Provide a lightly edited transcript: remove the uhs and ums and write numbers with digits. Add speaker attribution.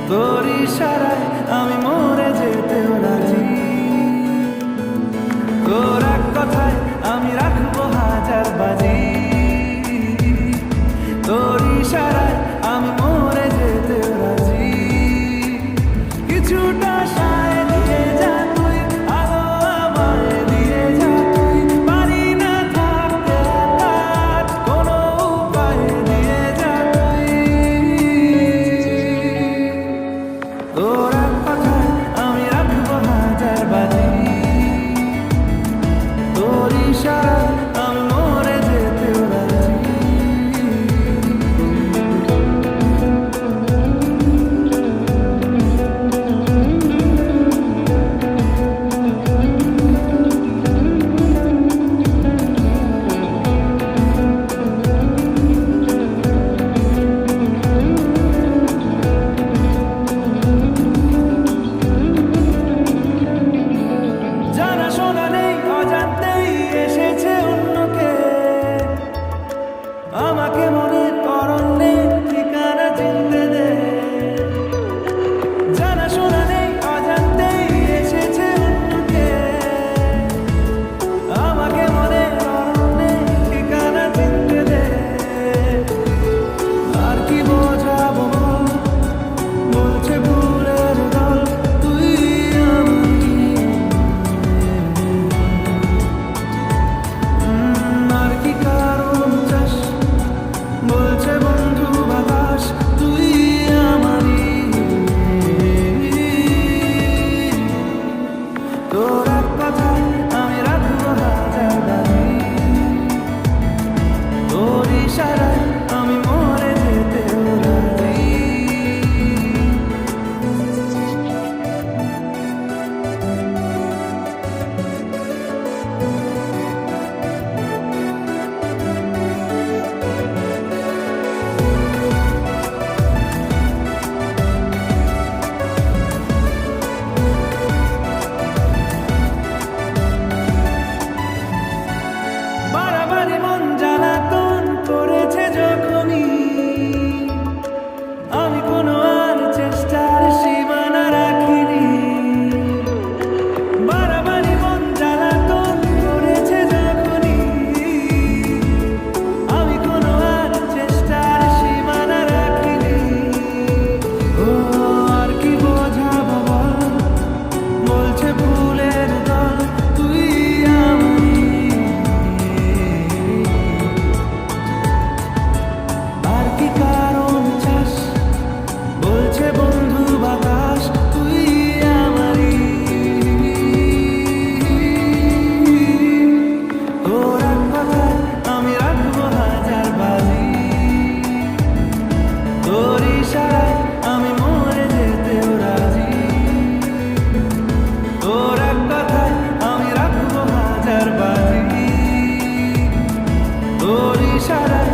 Speaker 1: তোর ইশারায় আমি মরে যেতেও রাজি। তোর এক কথায় আমি রাখবো হাজার বাজি। তোর ইশারায় আমি মরে যেতেও রাজি। কিছুটা সায় দিয়ে যা তুই, আলো আমায় দিয়ে যা তুই। পারি না থাকতে একা, কোনো উপায় দিয়ে যা তুই। তোর এক কথায় আমি রাখবো হাজার বাজি। তোর ইশারায় আমি মরে যেতেও রাজি। জানা শোনা নেই, অজান্তেই এসেছে অন্যকে। আমাকে মনের অরণ্যে ঠিকানা চিনতে দে। জানা শোনা নেই, অজান্তেই এসেছে অন্যকে। আমাকে মনের অরণ্যে ঠিকানা চিনতে দে। আর কি বোঝাবো বল, বলছে ভুলের দল তুই আমারই। আর কি কারণ চাস, বলছে বন্ধু বাতাস তুই আমারই। তোর এক কথায় আমি রাখবো হাজার বাজি। তোর ইশারায় আমি মরে যেতেও রাজি। বাড়াবাড়ি মন জ্বালাতন করেছে যখনই, আমি কোনো আর চেষ্টার সীমানা রাখিনি। বাড়াবাড়ি মন জ্বালাতন করেছে যখনই, আমি কোনো আর চেষ্টার সীমানা রাখিনি। ও আর কি বোঝাবো বল, বলছে ভুলের দল তুই আমারই। আর কি কারণ চাস, বলছে বন্ধু বাতাস তুই আমারই। তোর এক কথায় আমি রাখবো হাজার বাজি। তোর ইশারায় আমি মরে যেতেও রাজি। তোর এক কথায় আমি রাখবো হাজার বাজি। তোর ইশারায়